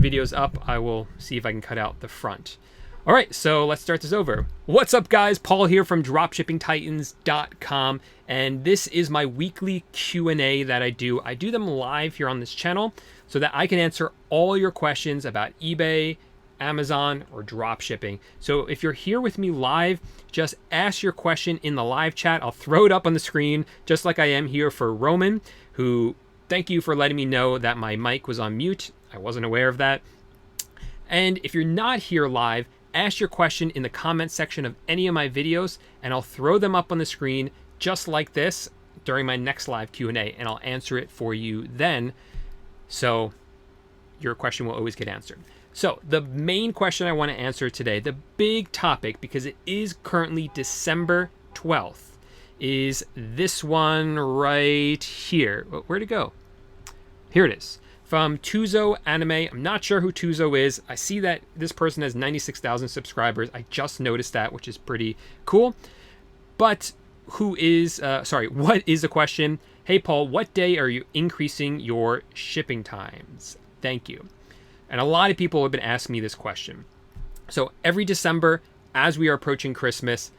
video's up, I will see if I can cut out the front. All right, so let's start this over. What's up, guys? Paul here from dropshippingtitans.com, and this is my weekly Q&A that I do. I do them live here on this channel so that I can answer all your questions about eBay, Amazon, or dropshipping. So if you're here with me live, just ask your question in the live chat. I'll throw it up on the screen, just like I am here for Roman, who, thank you for letting me know that my mic was on mute. I wasn't aware of that. And if you're not here live, ask your question in the comment section of any of my videos, and I'll throw them up on the screen just like this during my next live Q&A, and I'll answer it for you then. So your question will always get answered. So the main question I want to answer today, the big topic, because it is currently December 12th, is this one right here. Where'd it go? Here it is. From Tuzo Anime. I'm not sure who Tuzo is. I see that this person has 96,000 subscribers. I just noticed that, which is pretty cool. But what is the question? Hey, Paul, what day are you increasing your shipping times? Thank you. And a lot of people have been asking me this question. So every December, as we are approaching Christmas,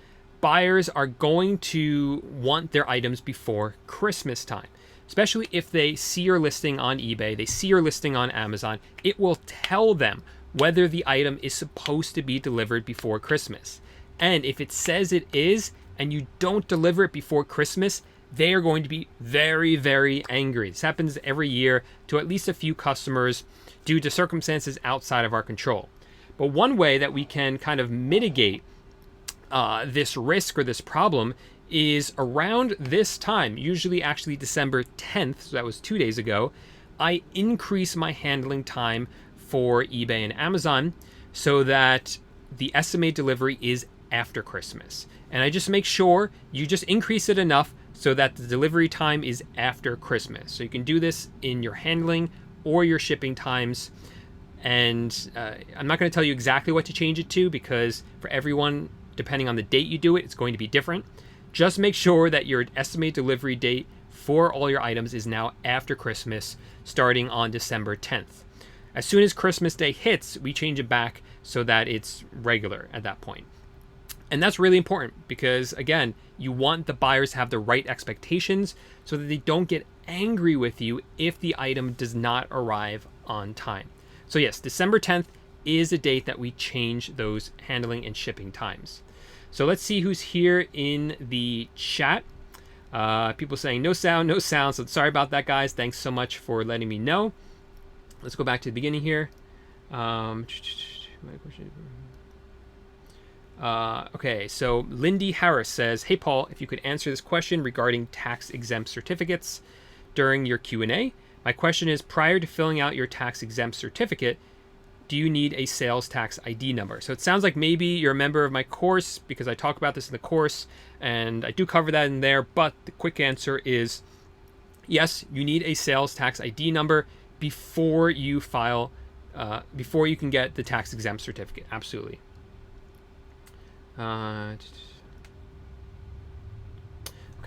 buyers are going to want their items before Christmas time. Especially if they see your listing on eBay, they see your listing on Amazon, it will tell them whether the item is supposed to be delivered before Christmas. And if it says it is, and you don't deliver it before Christmas, they are going to be very, very angry. This happens every year to at least a few customers due to circumstances outside of our control. But one way that we can kind of mitigate this risk or this problem is around this time, usually actually December 10th, so that was 2 days ago, I increase my handling time for eBay and Amazon so that the estimated delivery is after Christmas. And I just make sure you just increase it enough so that the delivery time is after Christmas. So you can do this in your handling or your shipping times. And I'm not going to tell you exactly what to change it to, because for everyone, depending on the date you do it, it's going to be different. Just make sure that your estimated delivery date for all your items is now after Christmas, starting on December 10th. As soon as Christmas Day hits, we change it back so that it's regular at that point. And that's really important because, again, you want the buyers to have the right expectations so that they don't get angry with you if the item does not arrive on time. So yes, December 10th is a date that we change those handling and shipping times. So let's see who's here in the chat. People saying no sound, no sound. So sorry about that, guys. Thanks so much for letting me know. Let's go back to the beginning here. Okay, so Lindy Harris says, hey, Paul, if you could answer this question regarding tax-exempt certificates during your Q&A. My question is, prior to filling out your tax-exempt certificate, do you need a sales tax ID number? So it sounds like maybe you're a member of my course, because I talk about this in the course and I do cover that in there. But the quick answer is yes, you need a sales tax ID number before you file, before you can get the tax exempt certificate. Absolutely. Okay,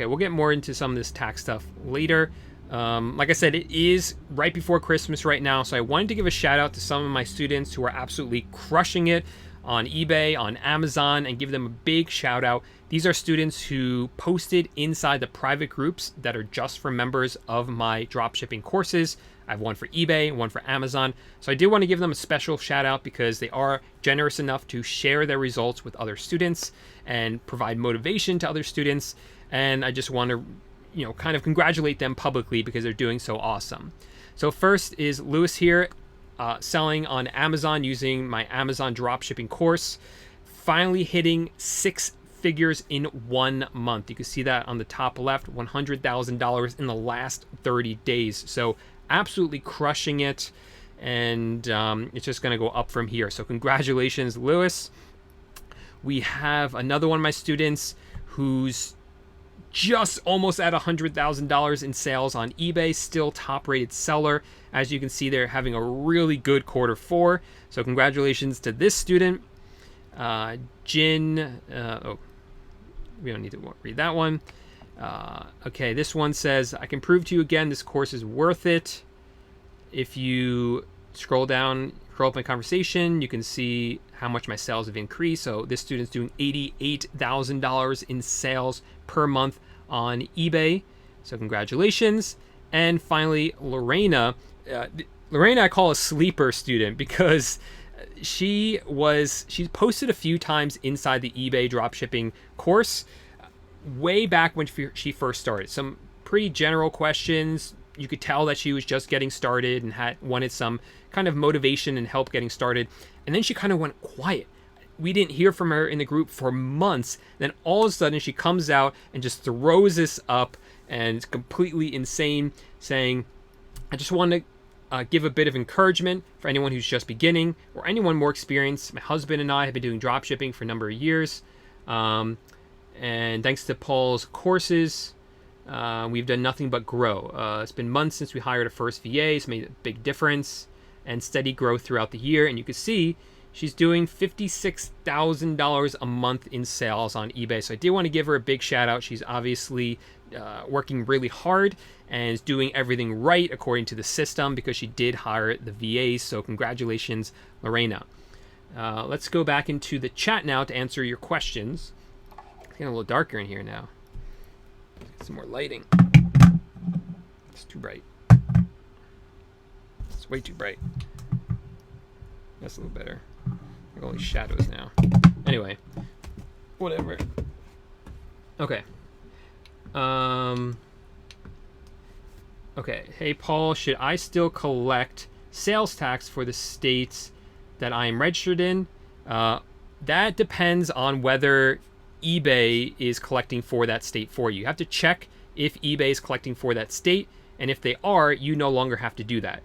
we'll get more into some of this tax stuff later. Like I said, it is right before Christmas right now, so I wanted to give a shout out to some of my students who are absolutely crushing it on eBay, on Amazon, and give them a big shout out. These are students who posted inside the private groups that are just for members of my dropshipping courses. I have one for eBay, one for Amazon. So I did want to give them a special shout out because they are generous enough to share their results with other students and provide motivation to other students. And I just want to kind of congratulate them publicly because they're doing so awesome. So first is Lewis here, selling on Amazon using my Amazon dropshipping course, finally hitting 6 figures in 1 month. You can see that on the top left, $100,000 in the last 30 days. So absolutely crushing it. And it's just going to go up from here. So congratulations, Lewis. We have another one of my students who's just almost at $100,000 in sales on eBay, still top rated seller. As you can see, they're having a really good Q4. So congratulations to this student. Jin, we don't need to read that one. Okay, this one says, I can prove to you again, this course is worth it. If you scroll up my conversation, you can see how much my sales have increased. So this student's doing $88,000 in sales per month on eBay. So congratulations. And finally, Lorena. Lorena I call a sleeper student because she posted a few times inside the eBay dropshipping course way back when she first started. Some pretty general questions. You could tell that she was just getting started and wanted some kind of motivation and help getting started. And then she kind of went quiet. We didn't hear from her in the group for months. Then all of a sudden she comes out and just throws this up, and it's completely insane, saying, I just want to give a bit of encouragement for anyone who's just beginning or anyone more experienced. My husband and I have been doing dropshipping for a number of years. And thanks to Paul's courses, we've done nothing but grow. It's been months since we hired a first VA. It's made a big difference and steady growth throughout the year. And you can see she's doing $56,000 a month in sales on eBay. So I did want to give her a big shout out. She's obviously working really hard and is doing everything right according to the system because she did hire the VAs. So congratulations, Lorena. Let's go back into the chat now to answer your questions. It's getting a little darker in here now. Get some more lighting. It's too bright. It's way too bright. That's a little better. Like all these shadows now. Anyway, whatever. Okay. Okay. Hey, Paul, should I still collect sales tax for the states that I am registered in? That depends on whether eBay is collecting for that state for you. You have to check if eBay is collecting for that state, and if they are, you no longer have to do that.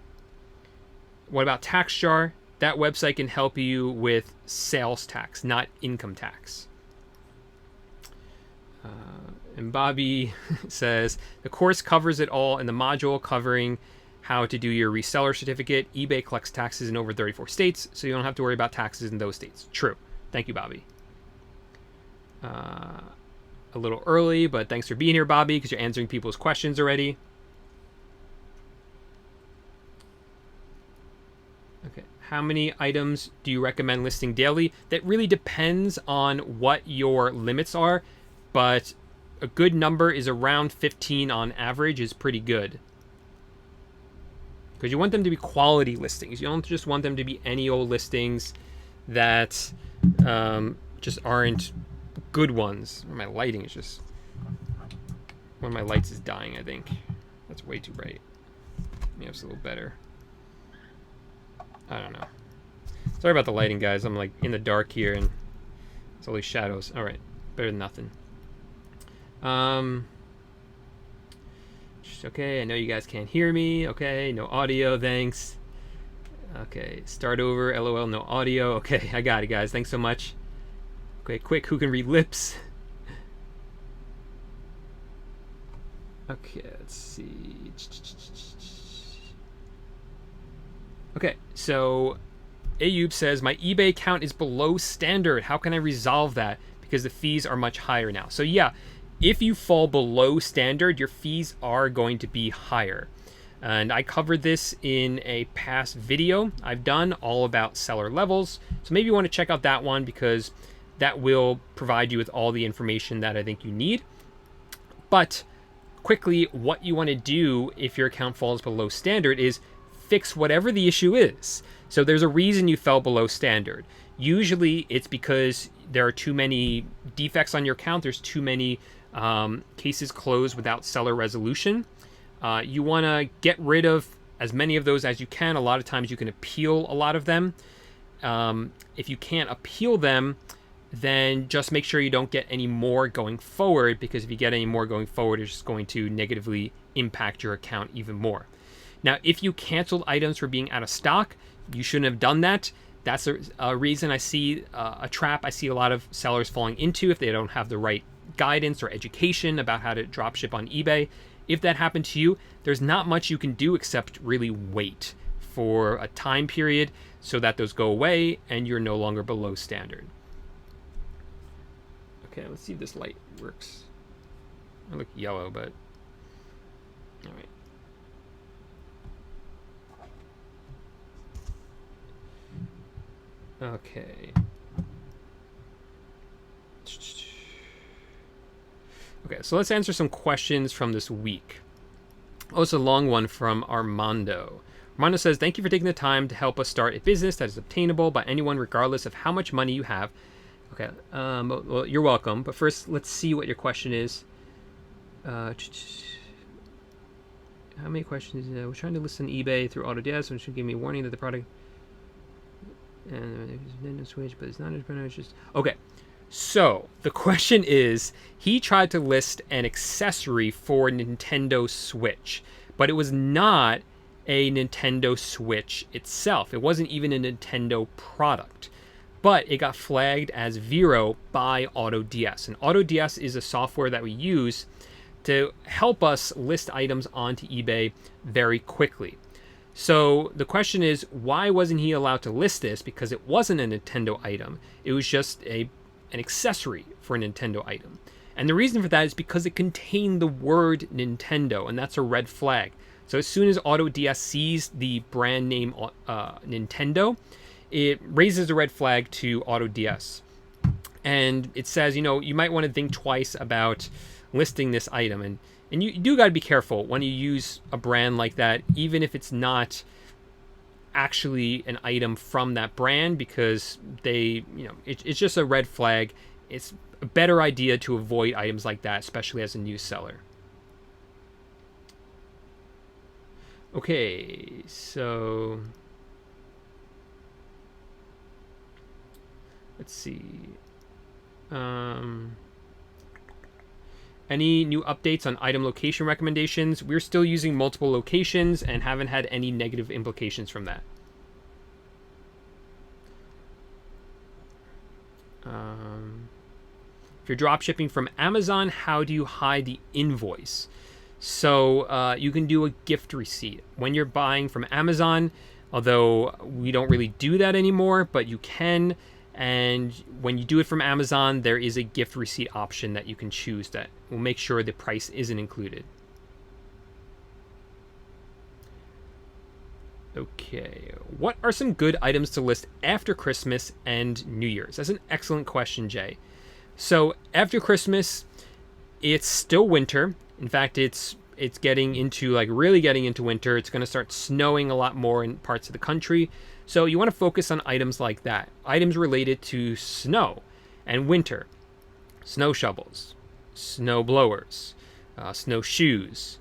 What about TaxJar? That website can help you with sales tax, not income tax. And Bobby says, the course covers it all in the module covering how to do your reseller certificate. eBay collects taxes in over 34 states, so you don't have to worry about taxes in those states. True. Thank you, Bobby. A little early, but thanks for being here, Bobby, because you're answering people's questions already. Okay. How many items do you recommend listing daily? That really depends on what your limits are, but a good number is around 15 on average is pretty good. Because you want them to be quality listings. You don't just want them to be any old listings that just aren't good ones. My lighting is just... One of my lights is dying, I think. That's way too bright. Maybe it's a little better. I don't know. Sorry about the lighting, guys. I'm like in the dark here and it's all these shadows. All right, better than nothing. Okay, I know you guys can't hear me. Okay, no audio, thanks. Okay, start over, LOL, no audio. Okay, I got it, guys. Thanks so much. Okay, quick, who can read lips? Okay, let's see. Okay, so Ayub says, my eBay account is below standard. How can I resolve that? Because the fees are much higher now. So yeah, if you fall below standard, your fees are going to be higher. And I covered this in a past video I've done all about seller levels. So maybe you want to check out that one because that will provide you with all the information that I think you need. But quickly, what you want to do if your account falls below standard is fix whatever the issue is. So there's a reason you fell below standard. Usually it's because there are too many defects on your account. There's too many cases closed without seller resolution. You want to get rid of as many of those as you can. A lot of times you can appeal a lot of them. If you can't appeal them, then just make sure you don't get any more going forward, because if you get any more going forward, it's just going to negatively impact your account even more. Now, if you canceled items for being out of stock, you shouldn't have done that. That's a reason I see a trap I see a lot of sellers falling into if they don't have the right guidance or education about how to drop ship on eBay. If that happened to you, there's not much you can do except really wait for a time period so that those go away and you're no longer below standard. Okay, let's see if this light works. I look yellow, but all right. Okay. Okay, so let's answer some questions from this week. Oh, it's a long one from Armando. Armando says, thank you for taking the time to help us start a business that is obtainable by anyone regardless of how much money you have. Okay, well, you're welcome. But first, let's see what your question is. How many questions? We're trying to list on eBay through AutoDS, which should give me a warning that the product and Nintendo Switch, but it's not entrepreneur. It's just okay. So the question is, he tried to list an accessory for Nintendo Switch, but it was not a Nintendo Switch itself. It wasn't even a Nintendo product, but it got flagged as Vero by AutoDS. And AutoDS is a software that we use to help us list items onto eBay very quickly. So the question is, why wasn't he allowed to list this? Because it wasn't a Nintendo item. It was just an accessory for a Nintendo item. And the reason for that is because it contained the word Nintendo, and that's a red flag. So as soon as AutoDS sees the brand name Nintendo, it raises a red flag to AutoDS. And it says, you might want to think twice about listing this item. And you do got to be careful when you use a brand like that, even if it's not actually an item from that brand, because it's just a red flag. It's a better idea to avoid items like that, especially as a new seller. Okay, so let's see. Any new updates on item location recommendations? We're still using multiple locations and haven't had any negative implications from that. If you're drop shipping from Amazon, how do you hide the invoice? So you can do a gift receipt. When you're buying from Amazon, although we don't really do that anymore, but you can. And when you do it from Amazon, there is a gift receipt option that you can choose that will make sure the price isn't included. Okay, what are some good items to list after Christmas and New Year's? That's an excellent question, Jay. So after Christmas, it's still winter. In fact, it's getting into really getting into winter. It's going to start snowing a lot more in parts of the country. So you want to focus on items like that, items related to snow and winter, snow shovels, snow blowers, snowshoes,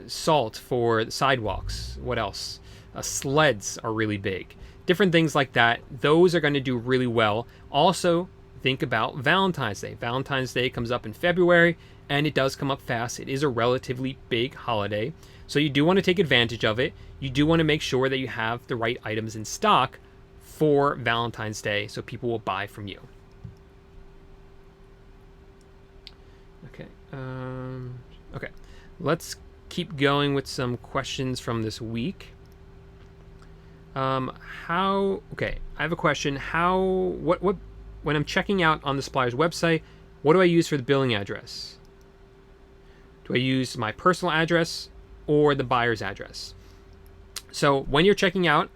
salt for sidewalks. What else? Sleds are really big. Different things like that. Those are going to do really well. Also, think about Valentine's Day. Valentine's Day comes up in February, and it does come up fast. It is a relatively big holiday. So you do want to take advantage of it. You do want to make sure that you have the right items in stock for Valentine's Day so people will buy from you. Okay. Okay. Let's keep going with some questions from this week. Okay, I have a question. What when I'm checking out on the Supplier's website, what do I use for the billing address? Do I use my personal address or the buyer's address? So when you're checking out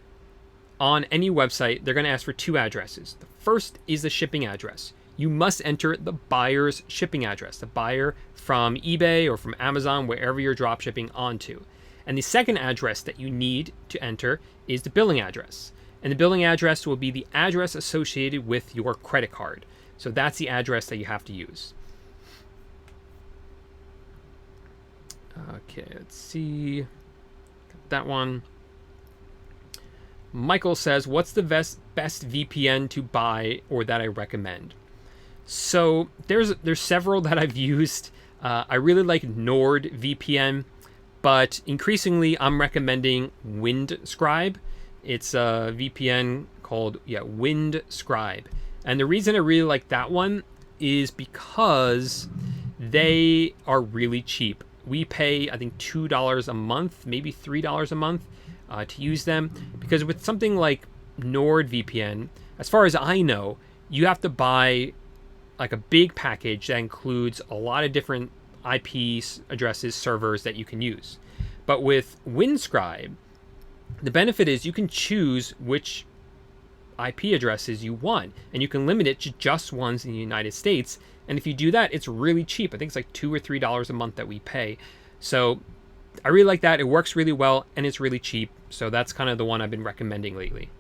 on any website, they're going to ask for two addresses. The first is the shipping address. You must enter the buyer's shipping address, the buyer from eBay or from Amazon, wherever you're drop shipping onto. And the second address that you need to enter is the billing address. And the billing address will be the address associated with your credit card. So that's the address that you have to use. Okay, let's see. Got that one. Michael says, what's the best VPN to buy or that I recommend? So there's several that I've used. I really like NordVPN, but increasingly I'm recommending WindScribe. It's a VPN called WindScribe. And the reason I really like that one is because they are really cheap. We pay, I think, $2 a month, maybe $3 a month to use them. Because with something like NordVPN, as far as I know, you have to buy like a big package that includes a lot of different IP addresses, servers that you can use. But with WindScribe, The benefit is you can choose which IP addresses you want, and you can limit it to just ones in the United States. And if you do that, it's really cheap. I think it's like $2 or $3 a month that we pay. So I really like that. It works really well, and it's really cheap. So that's kind of the one I've been recommending lately.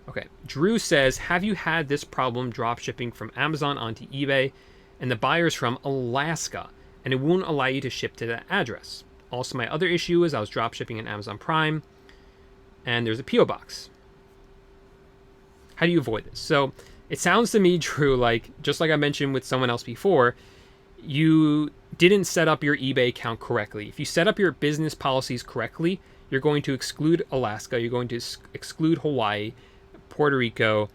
Okay, Drew says, have you had this problem drop shipping from Amazon onto eBay, and the buyer's from Alaska, and it won't allow you to ship to that address? Also, my other issue is I was drop shipping in Amazon Prime, and there's a PO box. How do you avoid this? So it sounds to me, Drew, like just like I mentioned with someone else before, you didn't set up your eBay account correctly. If you set up your business policies correctly, you're going to exclude Alaska, you're going to exclude Hawaii, Puerto Rico,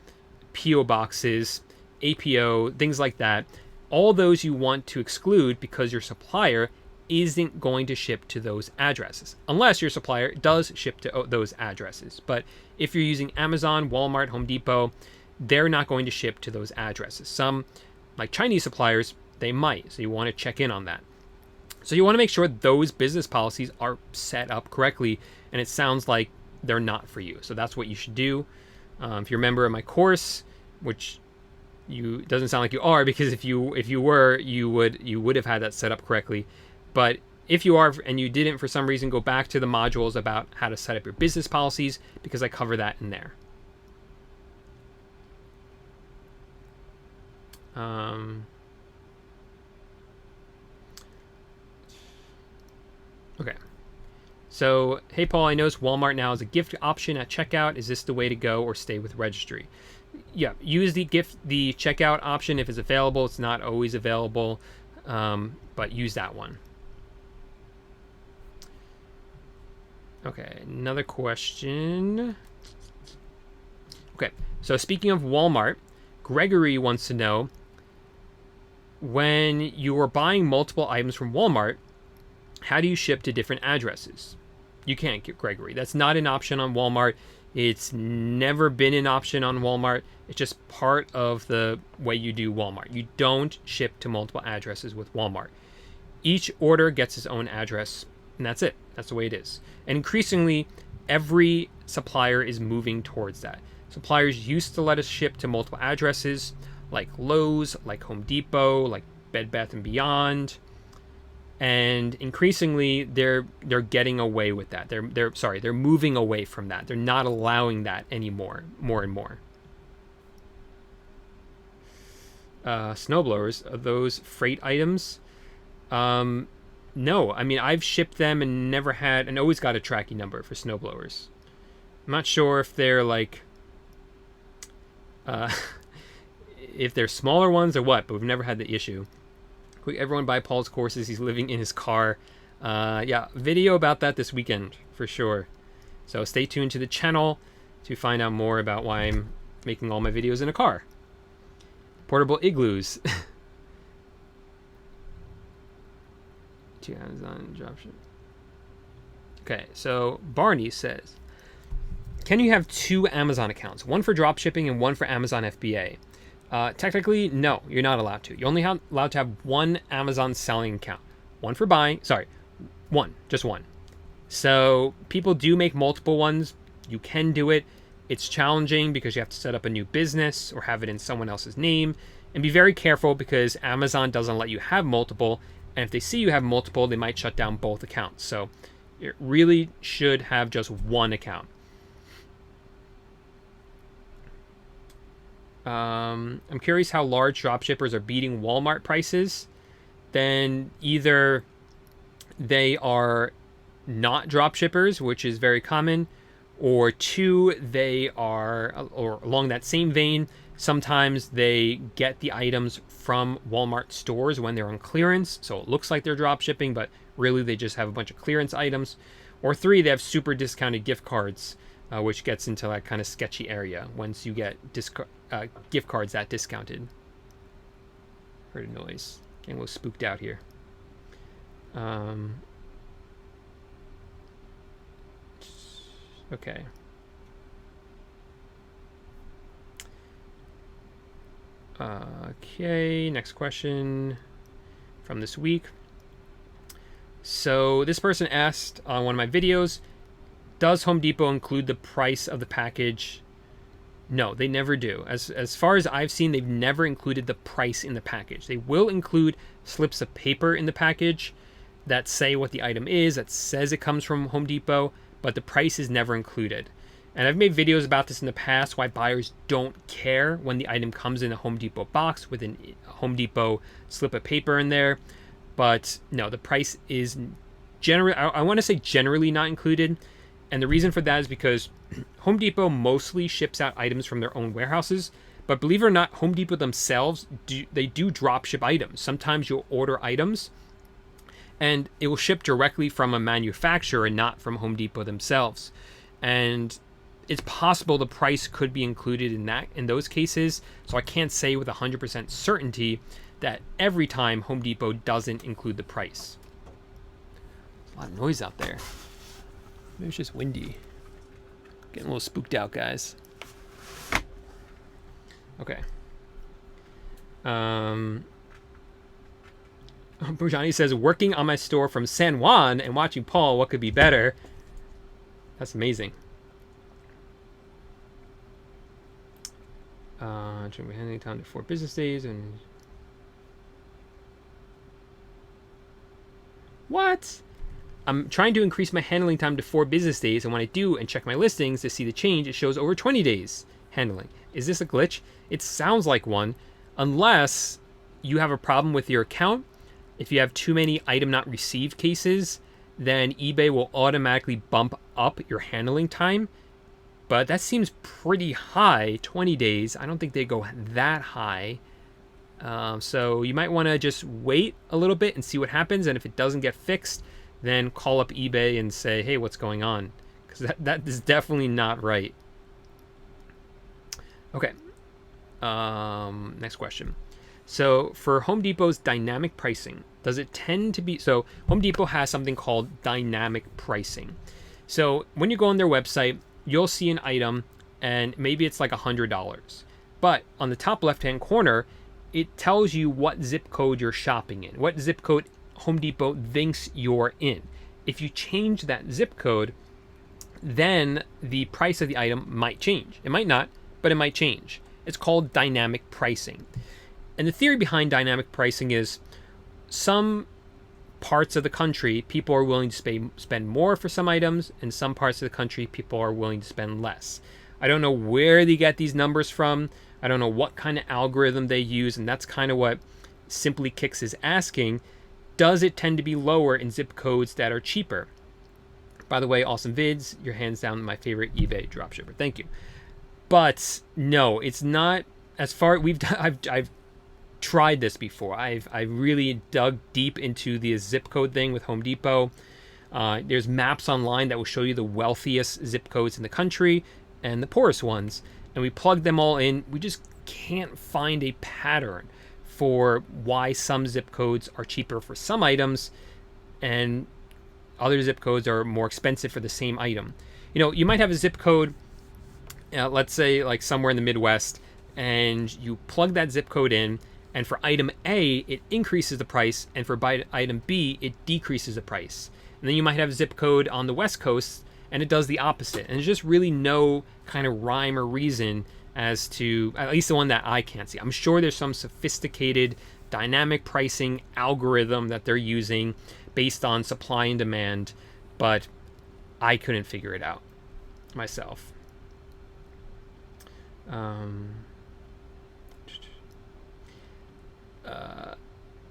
PO boxes, APO, things like that. All those you want to exclude because your supplier isn't going to ship to those addresses, unless your supplier does ship to those addresses. But if you're using Amazon, Walmart, Home Depot, they're not going to ship to those addresses. Some, like Chinese suppliers, they might, so you want to check in on that. So you want to make sure those business policies are set up correctly, and it sounds like they're not for you. So that's what you should do. If you're a member of my course, which you doesn't sound like you are, because if you were, you would have had that set up correctly. But if you are and you didn't for some reason, go back to the modules about how to set up your business policies, because I cover that in there. Okay. So, hey Paul, I noticed Walmart now has a gift option at checkout. Is this the way to go, or stay with registry? Yeah, use the checkout option if it's available. It's not always available, but use that one. Okay, another question. Okay, so speaking of Walmart, Gregory wants to know, when you are buying multiple items from Walmart, how do you ship to different addresses? You can't get Gregory. That's not an option on Walmart. It's never been an option on Walmart. It's just part of the way you do Walmart. You don't ship to multiple addresses with Walmart. Each order gets its own address, and that's it. That's the way it is. And increasingly, every supplier is moving towards that. Suppliers used to let us ship to multiple addresses, like Lowe's, like Home Depot, like Bed Bath & Beyond. And increasingly, they're getting away with that. They're moving away from that. They're not allowing that anymore, more and more. Snowblowers, are those freight items? No, I mean, I've shipped them and never had, and always got a tracking number for snowblowers. I'm not sure if they're like, if they're smaller ones or what, but we've never had the issue. Quick, everyone buy Paul's courses. He's living in his car. Yeah, video about that this weekend for sure. So stay tuned to the channel to find out more about why I'm making all my videos in a car. Portable igloos. To Amazon dropship. Okay, so Barney says, can you have two Amazon accounts, one for dropshipping and one for Amazon FBA? Technically, no, you're not allowed to. You're only allowed to have one Amazon selling account. One for buying, just one. So people do make multiple ones. You can do it. It's challenging because you have to set up a new business or have it in someone else's name. And be very careful because Amazon doesn't let you have multiple. And if they see you have multiple, they might shut down both accounts. So it really should have just one account. I'm curious how large dropshippers are beating Walmart prices. Then either they are not dropshippers, which is very common, or two, they are, or along that same vein, sometimes they get the items from Walmart stores when they're on clearance, so it looks like they're dropshipping, but really they just have a bunch of clearance items. Or three, they have super discounted gift cards, which gets into that kind of sketchy area once you get gift cards that discounted. Heard a noise. Getting a little spooked out here. Okay. Okay, next question from this week. So this person asked on one of my videos, does Home Depot include the price of the package? No, they never do. As far as I've seen, they've never included the price in the package. They will include slips of paper in the package that say what the item is, that says it comes from Home Depot, but the price is never included. And I've made videos about this in the past, why buyers don't care when the item comes in a Home Depot box with a Home Depot slip of paper in there. But no, the price is generally, I want to say generally not included. And the reason for that is because Home Depot mostly ships out items from their own warehouses. But believe it or not, Home Depot themselves, they do drop ship items. Sometimes you'll order items and it will ship directly from a manufacturer and not from Home Depot themselves. And it's possible the price could be included in those cases. So I can't say with 100% certainty that every time Home Depot doesn't include the price. There's a lot of noise out there. Maybe it's just windy. Getting a little spooked out, guys. Okay. Brujani says, working on my store from San Juan and watching Paul, what could be better? That's amazing. Handling time to 4 business days and... What? I'm trying to increase my handling time to 4 business days, and when I do and check my listings to see the change, it shows over 20 days handling. Is this a glitch? It sounds like one, unless you have a problem with your account. If you have too many item not received cases, then eBay will automatically bump up your handling time. But that seems pretty high, 20 days. I don't think they go that high. So you might want to just wait a little bit and see what happens. And if it doesn't get fixed, then call up eBay and say, hey, what's going on? Because that is definitely not right. Okay. Next question. So for Home Depot's dynamic pricing, does it tend to be... So Home Depot has something called dynamic pricing. So when you go on their website, you'll see an item and maybe it's like $100. But on the top left-hand corner, it tells you what zip code you're shopping in, what zip code Home Depot thinks you're in. If you change that zip code, then the price of the item might change. It might not, but it might change. It's called dynamic pricing. And the theory behind dynamic pricing is some parts of the country, people are willing to spend more for some items, and some parts of the country, people are willing to spend less. I don't know where they get these numbers from. I don't know what kind of algorithm they use, and that's kind of what Simply Kicks is asking. Does it tend to be lower in zip codes that are cheaper? By the way, awesome vids. You're hands down my favorite eBay dropshipper. Thank you. But no, it's not. As far I've tried this before. I really dug deep into the zip code thing with Home Depot. There's maps online that will show you the wealthiest zip codes in the country and the poorest ones, and we plug them all in. We just can't find a pattern for why some zip codes are cheaper for some items and other zip codes are more expensive for the same item. You know, you might have a zip code, let's say like somewhere in the Midwest, and you plug that zip code in, and for item A, it increases the price, and for item B, it decreases the price. And then you might have a zip code on the West Coast, and it does the opposite. And there's just really no kind of rhyme or reason as to, at least the one that I can't see. I'm sure there's some sophisticated dynamic pricing algorithm that they're using based on supply and demand, but I couldn't figure it out myself.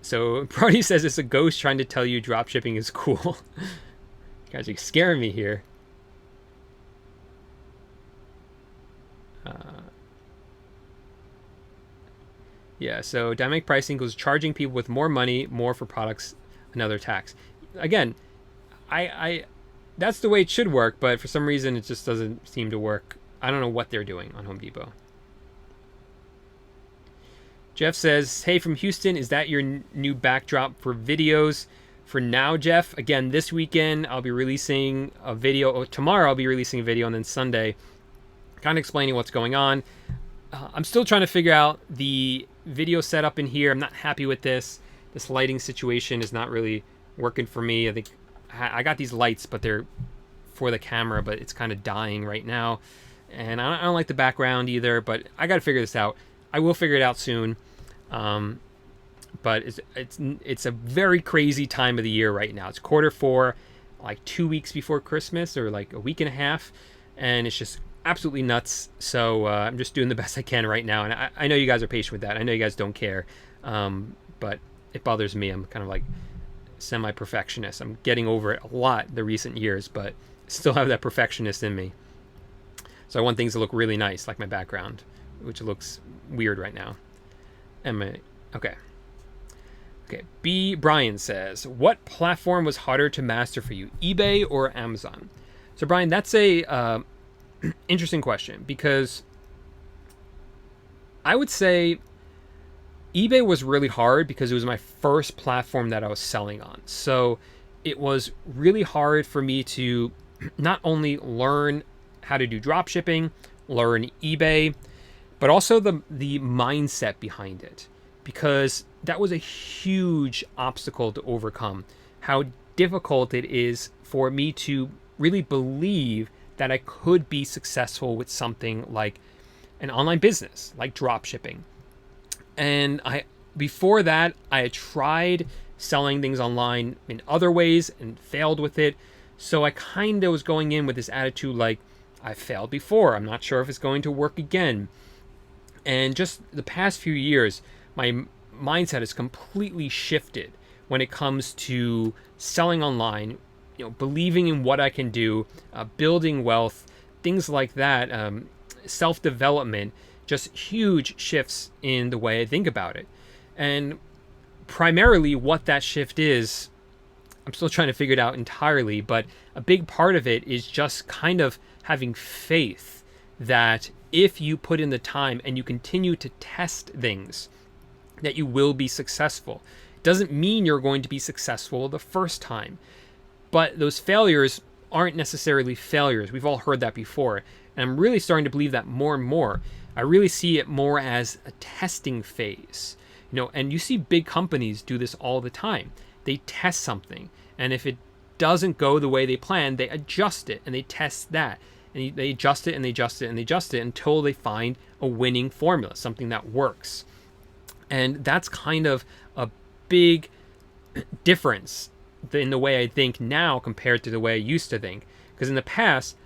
So Brody says it's a ghost trying to tell you drop shipping is cool. You guys are scaring me here. Yeah, so dynamic pricing goes charging people with more money, more for products, another tax. Again, I that's the way it should work, but for some reason it just doesn't seem to work. I don't know what they're doing on Home Depot. Jeff says, hey, from Houston, is that your new backdrop for videos? For now, Jeff, again, this weekend I'll be releasing a video, or tomorrow I'll be releasing a video, and then Sunday, kind of explaining what's going on. I'm still trying to figure out the video setup in here. I'm not happy with this. This lighting situation is not really working for me. I think I got these lights, but they're for the camera, but it's kind of dying right now. And I don't like the background either, but I got to figure this out. I will figure it out soon. But it's a very crazy time of the year right now. It's Q4, like 2 weeks before Christmas, or like a week and a half, and it's just absolutely nuts. So I'm just doing the best I can right now, and I know you guys are patient with that. I know you guys don't care, but it bothers me. I'm kind of like semi-perfectionist. I'm getting over it a lot the recent years, but still have that perfectionist in me. So I want things to look really nice, like my background, which looks weird right now. Okay. B. Brian says, what platform was harder to master for you, eBay or Amazon? So Brian, that's a interesting question, because I would say eBay was really hard because it was my first platform that I was selling on. So it was really hard for me to not only learn how to do drop shipping, learn eBay, but also the mindset behind it, because that was a huge obstacle to overcome. How difficult it is for me to really believe that I could be successful with something like an online business, like drop shipping. And before that, I had tried selling things online in other ways and failed with it. So I kind of was going in with this attitude like, I failed before, I'm not sure if it's going to work again. And just the past few years, my mindset has completely shifted when it comes to selling online, believing in what I can do, building wealth, things like that, self-development, just huge shifts in the way I think about it. And primarily what that shift is, I'm still trying to figure it out entirely, but a big part of it is just kind of having faith that if you put in the time and you continue to test things, that you will be successful. It doesn't mean you're going to be successful the first time, but those failures aren't necessarily failures. We've all heard that before, and I'm really starting to believe that more and more. I really see it more as a testing phase, and you see big companies do this all the time. They test something, and if it doesn't go the way they plan, they adjust it and they test that, and they adjust it and they adjust it and they adjust it until they find a winning formula, something that works. And that's kind of a big difference in the way I think now compared to the way I used to think. Because in the past,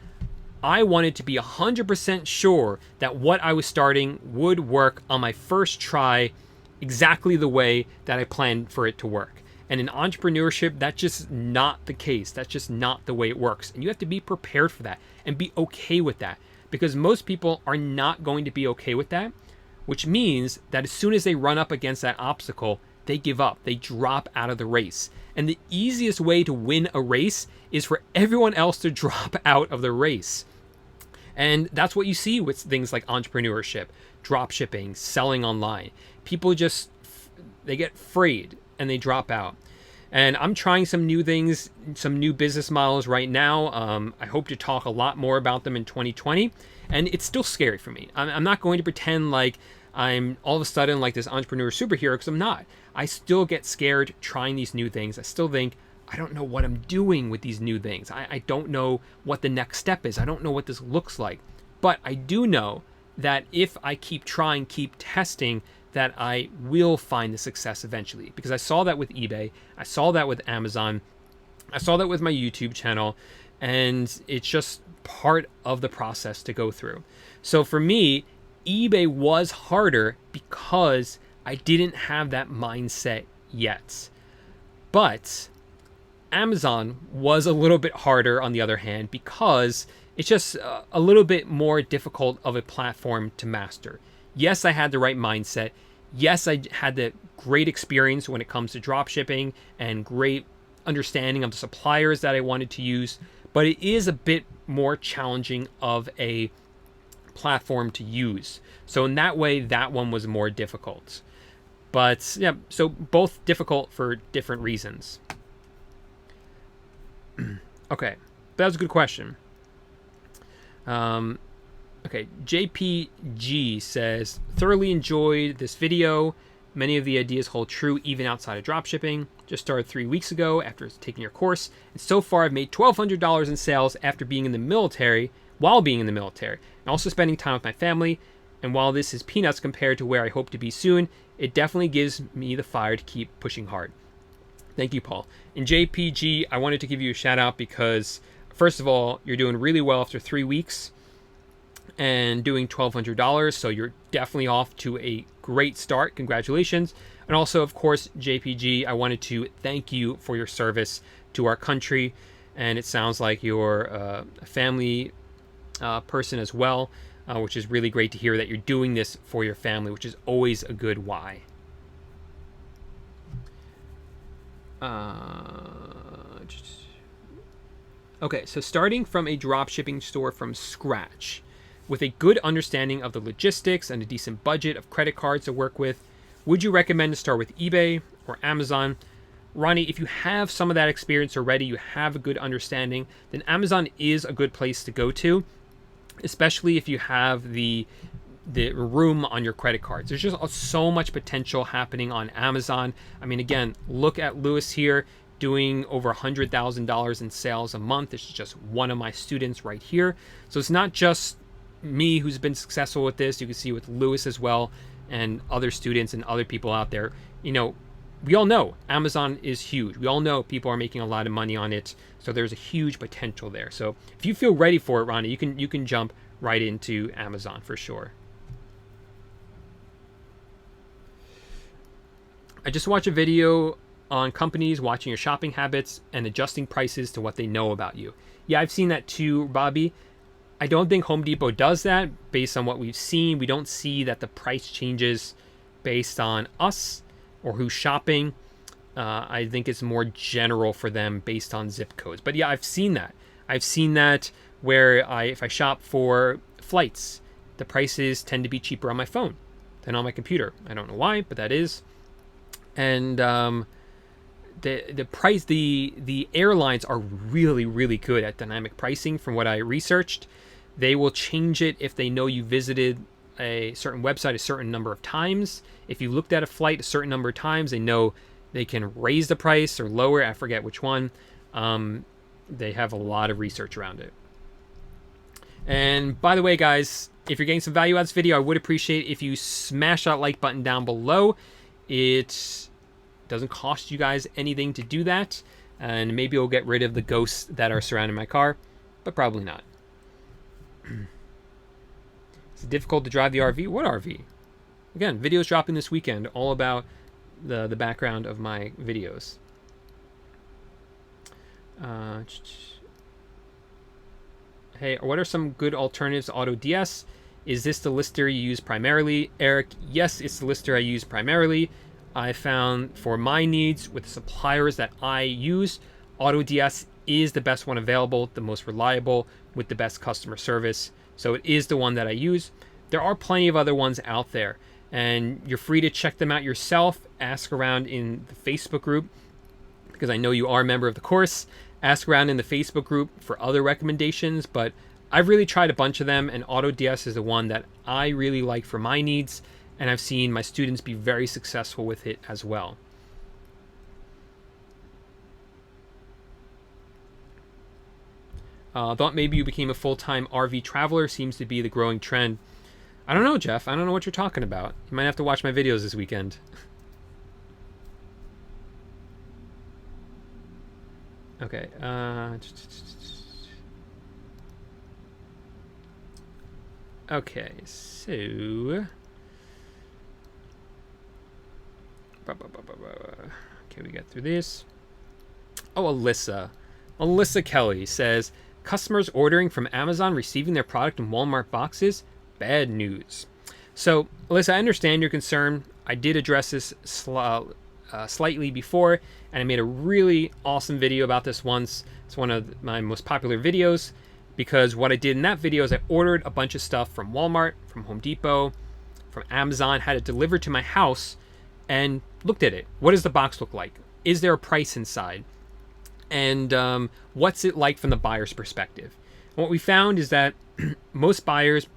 I wanted to be 100% sure that what I was starting would work on my first try exactly the way that I planned for it to work. And in entrepreneurship, that's just not the case. That's just not the way it works. And you have to be prepared for that and be okay with that, because most people are not going to be okay with that, which means that as soon as they run up against that obstacle, they give up. They drop out of the race. And the easiest way to win a race is for everyone else to drop out of the race. And that's what you see with things like entrepreneurship, drop shipping, selling online. People they get afraid and they drop out. And I'm trying some new things, some new business models right now. I hope to talk a lot more about them in 2020. And it's still scary for me. I'm not going to pretend like I'm all of a sudden like this entrepreneur superhero, because I'm not. I still get scared trying these new things. I still think, I don't know what I'm doing with these new things. I don't know what the next step is. I don't know what this looks like. But I do know that if I keep trying, keep testing, that I will find the success eventually. Because I saw that with eBay. I saw that with Amazon. I saw that with my YouTube channel. And it's just part of the process to go through. So for me, eBay was harder because I didn't have that mindset yet. But Amazon was a little bit harder on the other hand, because it's just a little bit more difficult of a platform to master. Yes, I had the right mindset. Yes, I had the great experience when it comes to drop shipping and great understanding of the suppliers that I wanted to use, but it is a bit more challenging of a platform to use. So in that way, that one was more difficult. But yeah, so both difficult for different reasons. Okay, that was a good question. Okay, JPG says, thoroughly enjoyed this video. Many of the ideas hold true even outside of dropshipping. Just started 3 weeks ago after taking your course, and so far I've made $1,200 in sales after being in the military, while being in the military, and also spending time with my family. And while this is peanuts compared to where I hope to be soon, it definitely gives me the fire to keep pushing hard. Thank you, Paul. And JPG, I wanted to give you a shout out because, first of all, you're doing really well after 3 weeks and doing $1,200. So you're definitely off to a great start. Congratulations. And also, of course, JPG, I wanted to thank you for your service to our country. And it sounds like you're a family person as well, which is really great to hear that you're doing this for your family, which is always a good why. Okay, so starting from a dropshipping store from scratch, with a good understanding of the logistics and a decent budget of credit cards to work with, would you recommend to start with eBay or Amazon? Ronnie, if you have some of that experience already, you have a good understanding, then Amazon is a good place to go to, especially if you have the room on your credit cards. There's just so much potential happening on Amazon. I mean, again, look at Lewis here doing over $100,000 in sales a month. This is just one of my students right here. So it's not just me who's been successful with this. You can see with Lewis as well and other students and other people out there. You know, we all know Amazon is huge. We all know people are making a lot of money on it. So there's a huge potential there. So if you feel ready for it, Ronnie, you can jump right into Amazon for sure. I just watched a video on companies watching your shopping habits and adjusting prices to what they know about you. Yeah, I've seen that too, Bobby. I don't think Home Depot does that based on what we've seen. We don't see that the price changes based on us or who's shopping. I think it's more general for them based on zip codes. But yeah, I've seen that. I've seen that where if I shop for flights, the prices tend to be cheaper on my phone than on my computer. I don't know why, but that is. And the price, the airlines are really, really good at dynamic pricing from what I researched. They will change it if they know you visited a certain website a certain number of times. If you looked at a flight a certain number of times, they know they can raise the price or lower. I forget which one. They have a lot of research around it. And by the way, guys, if you're getting some value out of this video, I would appreciate if you smash that like button down below. It doesn't cost you guys anything to do that. And maybe we'll get rid of the ghosts that are surrounding my car, but probably not. Is it difficult to drive the RV? What RV? Again, videos dropping this weekend, all about the background of my videos. Hey, what are some good alternatives to AutoDS? Is this the lister you use primarily? Eric, yes, it's the lister I use primarily. I found for my needs with the suppliers that I use, AutoDS is the best one available, the most reliable, with the best customer service. So it is the one that I use. There are plenty of other ones out there, and you're free to check them out yourself. Ask around in the Facebook group, because I know you are a member of the course. Ask around in the Facebook group for other recommendations, but I've really tried a bunch of them, and AutoDS is the one that I really like for my needs, and I've seen my students be very successful with it as well. Thought maybe you became a full-time RV traveler. Seems to be the growing trend. I don't know, Jeff. I don't know what you're talking about. You might have to watch my videos this weekend. Okay. Okay, so... Okay, we got through this. Oh, Alyssa. Alyssa Kelly says, customers ordering from Amazon receiving their product in Walmart boxes? Bad news. So, Alyssa, I understand your concern. I did address this slightly before, and I made a really awesome video about this once. It's one of my most popular videos, because what I did in that video is I ordered a bunch of stuff from Walmart, from Home Depot, from Amazon, had it delivered to my house, and looked at it. What does the box look like? Is there a price inside? And what's it like from the buyer's perspective? And what we found is that most buyers,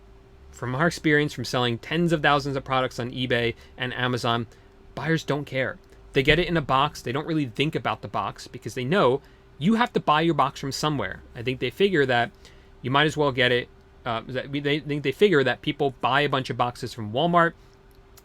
from our experience from selling tens of thousands of products on eBay and Amazon, buyers don't care. They get it in a box. They don't really think about the box because they know you have to buy your box from somewhere. I think they figure that you might as well get it. They figure that people buy a bunch of boxes from Walmart,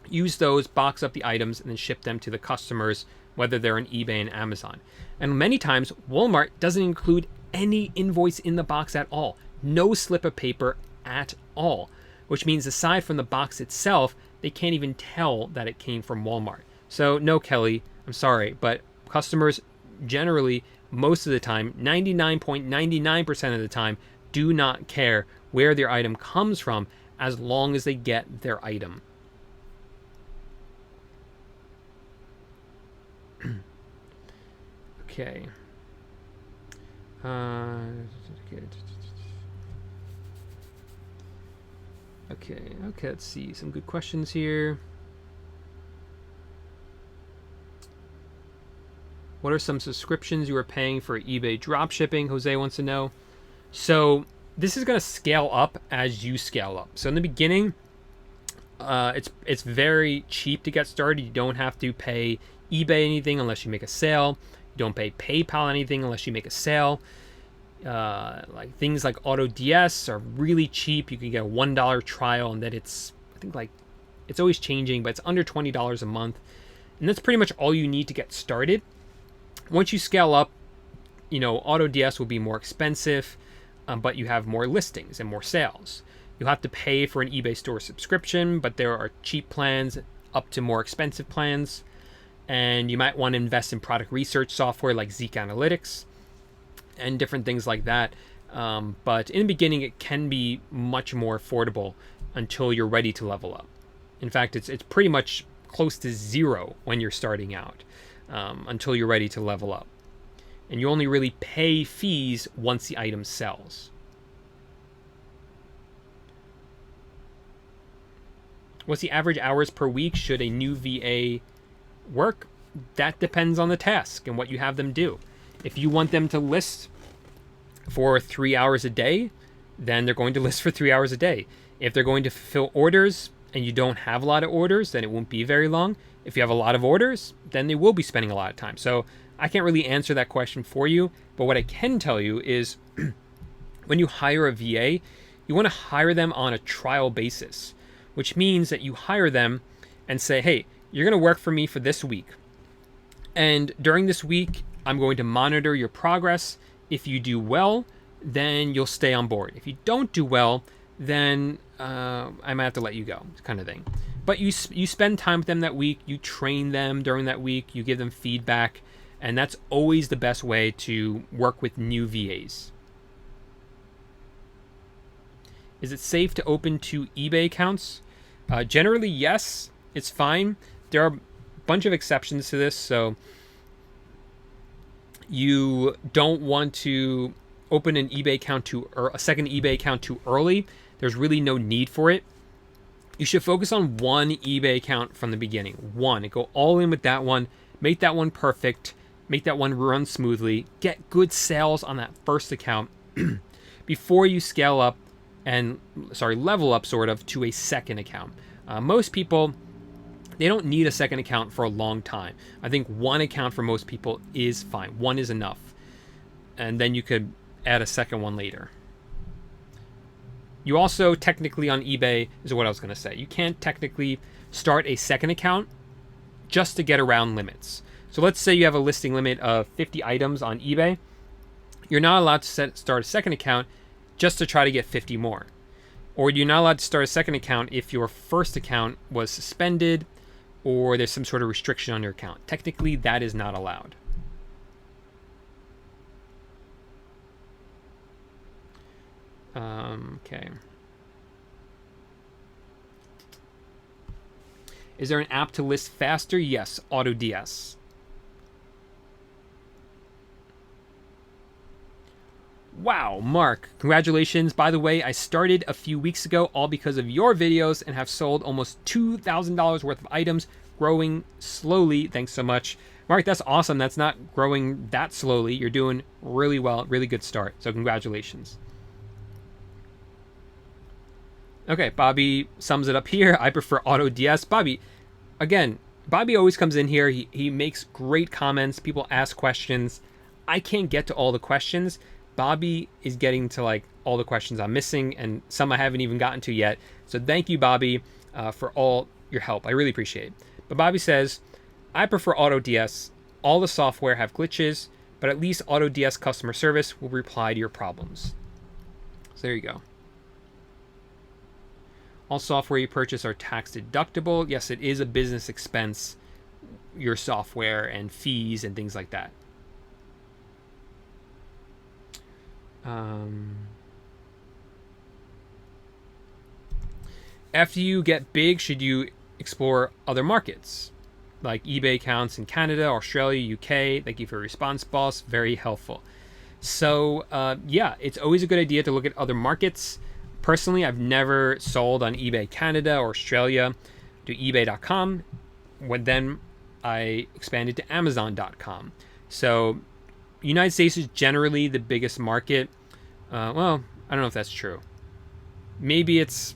use those, box up the items, and then ship them to the customers, whether they're on eBay and Amazon. And many times, Walmart doesn't include any invoice in the box at all. No slip of paper at all. Which means aside from the box itself, they can't even tell that it came from Walmart. So no, Kelly, I'm sorry, but customers generally, most of the time, 99.99% of the time, do not care where their item comes from as long as they get their item. Okay. Okay, let's see. Some good questions here. What are some subscriptions you are paying for eBay dropshipping? Jose wants to know. So this is going to scale up as you scale up. So in the beginning, it's very cheap to get started. You don't have to pay eBay anything unless you make a sale. You don't pay PayPal anything unless you make a sale. Like things like AutoDS are really cheap. You can get a $1 trial, and then it's, I think, like, it's always changing, but it's under $20 a month. And that's pretty much all you need to get started. Once you scale up, you know, AutoDS will be more expensive, but you have more listings and more sales. You'll have to pay for an eBay store subscription, but there are cheap plans up to more expensive plans. And you might want to invest in product research software like Zeek Analytics and different things like that. But in the beginning, it can be much more affordable until you're ready to level up. In fact, it's pretty much close to zero when you're starting out, until you're ready to level up. And you only really pay fees once the item sells. What's the average hours per week should a new VA work? That depends on the task and what you have them do. If you want them to list for 3 hours a day, then they're going to list for 3 hours a day. If they're going to fulfill orders and you don't have a lot of orders, then it won't be very long. If you have a lot of orders, then they will be spending a lot of time. So I can't really answer that question for you, but what I can tell you is when you hire a VA, you want to hire them on a trial basis, which means that you hire them and say, hey, you're going to work for me for this week. And during this week, I'm going to monitor your progress. If you do well, then you'll stay on board. If you don't do well, then I might have to let you go, kind of thing. But you spend time with them that week. You train them during that week. You give them feedback. And that's always the best way to work with new VAs. Is it safe to open 2 eBay accounts? Generally, yes, it's fine. There are a bunch of exceptions to this. So you don't want to open an eBay account or a second eBay account too early. There's really no need for it. You should focus on one eBay account from the beginning. One, and go all in with that one. Make that one perfect. Make that one run smoothly. Get good sales on that first account before you scale up and, level up sort of to a second account. Most people, they don't need a second account for a long time. I think one account for most people is fine. One is enough. And then you could add a second one later. You also technically on eBay, is what I was going to say. You can't technically start a second account just to get around limits. So let's say you have a listing limit of 50 items on eBay. You're not allowed to start a second account just to try to get 50 more. Or you're not allowed to start a second account if your first account was suspended or there's some sort of restriction on your account. Technically, that is not allowed. Okay. Is there an app to list faster? Yes, AutoDS. Wow, Mark, congratulations. By the way, I started a few weeks ago all because of your videos and have sold almost $2,000 worth of items, growing slowly. Thanks so much. Mark, that's awesome. That's not growing that slowly. You're doing really well, really good start. So congratulations. Okay, Bobby sums it up here. I prefer AutoDS. Bobby, again, Bobby always comes in here. He makes great comments. People ask questions. I can't get to all the questions. Bobby is getting to like all the questions I'm missing, and some I haven't even gotten to yet. So thank you, Bobby, for all your help. I really appreciate it. But Bobby says, I prefer AutoDS. All the software have glitches, but at least AutoDS customer service will reply to your problems. So there you go. All software you purchase are tax deductible. Yes, it is a business expense, your software and fees and things like that. After you get big, should you explore other markets? Like eBay accounts in Canada, Australia, UK. Thank you for your response, boss. Very helpful. So yeah, it's always a good idea to look at other markets. Personally, I've never sold on eBay Canada or Australia to ebay.com. Then I expanded to amazon.com. So United States is generally the biggest market. Well, I don't know if that's true. Maybe it's...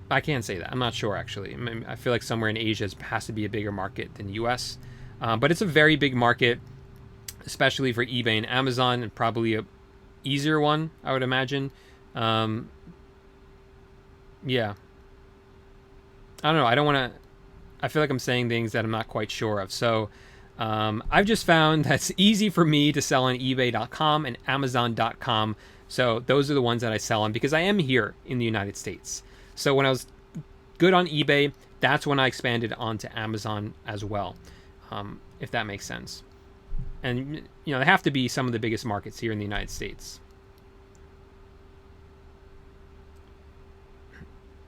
I can't say that. I'm not sure, actually. I feel like somewhere in Asia has to be a bigger market than the US. But it's a very big market, especially for eBay and Amazon, and probably a easier one, I would imagine. Yeah. I don't know. I don't want to... I feel like I'm saying things that I'm not quite sure of. So I've just found that it's easy for me to sell on ebay.com and amazon.com. So those are the ones that I sell on because I am here in the United States. So when I was good on eBay, that's when I expanded onto Amazon as well, if that makes sense. And, you know, they have to be some of the biggest markets here in the United States.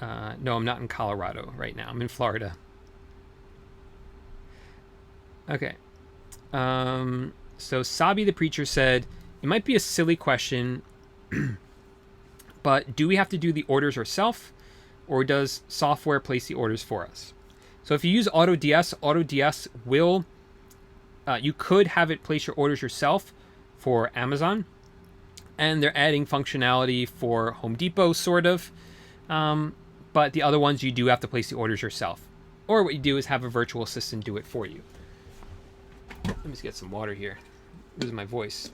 No, I'm not in Colorado right now. I'm in Florida. Okay. So Sabi the Preacher said, it might be a silly question, but do we have to do the orders ourselves, or does software place the orders for us? So if you use AutoDS, AutoDS will, you could have it place your orders yourself for Amazon, and they're adding functionality for Home Depot, sort of. But the other ones, you do have to place the orders yourself. Or what you do is have a virtual assistant do it for you. Let me just get some water here. Losing my voice.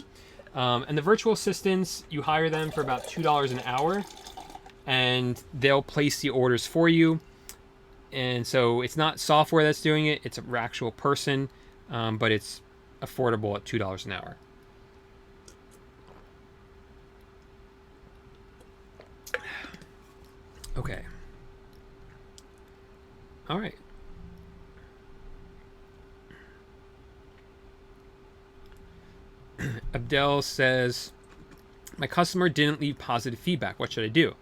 And the virtual assistants, you hire them for about $2 an hour, and they'll place the orders for you. And so it's not software that's doing it, it's an actual person, but it's affordable at $2 an hour. Okay. All right. Abdel says, my customer didn't leave positive feedback. What should I do?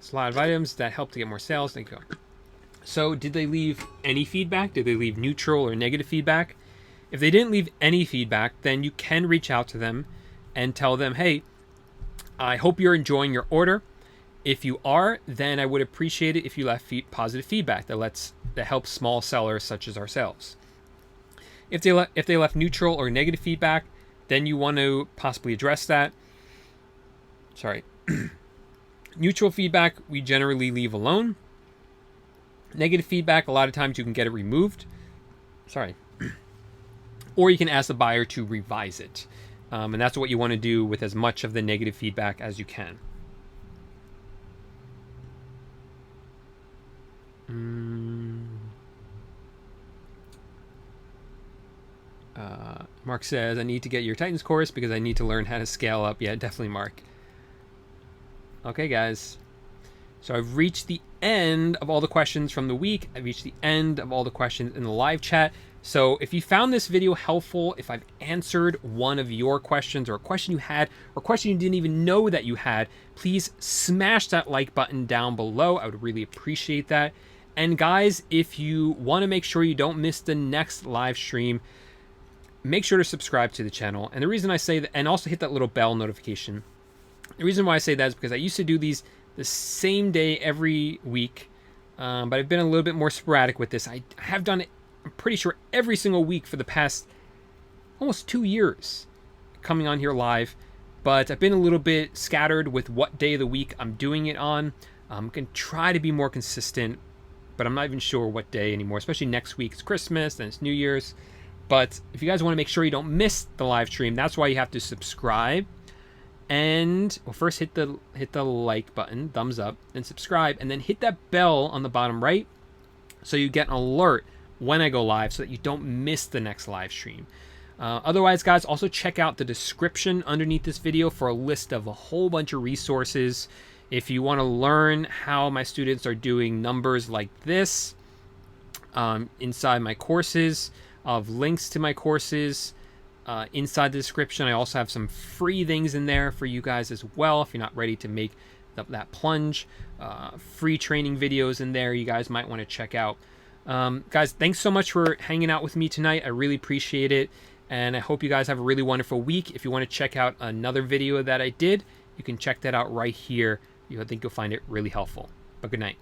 There's a lot of items that help to get more sales. Thank you. So did they leave any feedback? Did they leave neutral or negative feedback? If they didn't leave any feedback, then you can reach out to them and tell them, hey, I hope you're enjoying your order. If you are, then I would appreciate it if you left positive feedback that helps small sellers such as ourselves. If they left neutral or negative feedback, then you want to possibly address that. Sorry. Neutral feedback, we generally leave alone. Negative feedback, a lot of times you can get it removed. Sorry. Or you can ask the buyer to revise it. And that's what you want to do with as much of the negative feedback as you can. Mark says, I need to get your Titans course because I need to learn how to scale up. Yeah, definitely, Mark. Okay, guys. So I've reached the end of all the questions from the week. I've reached the end of all the questions in the live chat. So if you found this video helpful, if I've answered one of your questions or a question you had or a question you didn't even know that you had, please smash that like button down below. I would really appreciate that. And guys, if you want to make sure you don't miss the next live stream, make sure to subscribe to the channel. And the reason I say that, and also hit that little bell notification. The reason why I say that is because I used to do these the same day every week, but I've been a little bit more sporadic with this. I have done it, I'm pretty sure, every single week for the past almost 2 years, coming on here live. But I've been a little bit scattered with what day of the week I'm doing it on. I'm going to try to be more consistent but I'm not even sure what day anymore, especially next week. It's Christmas, then it's New Year's. But if you guys want to make sure you don't miss the live stream, that's why you have to subscribe. And well, first hit the like button, thumbs up, then subscribe, and then hit that bell on the bottom right so you get an alert when I go live so that you don't miss the next live stream. Otherwise, guys, also check out the description underneath this video for a list of a whole bunch of resources. If you want to learn how my students are doing numbers like this inside my courses, of links to my courses inside the description. I also have some free things in there for you guys as well if you're not ready to make that plunge. Free training videos in there you guys might want to check out. Guys, thanks so much for hanging out with me tonight. I really appreciate it. And I hope you guys have a really wonderful week. If you want to check out another video that I did, you can check that out right here. I think you'll find it really helpful. But good night.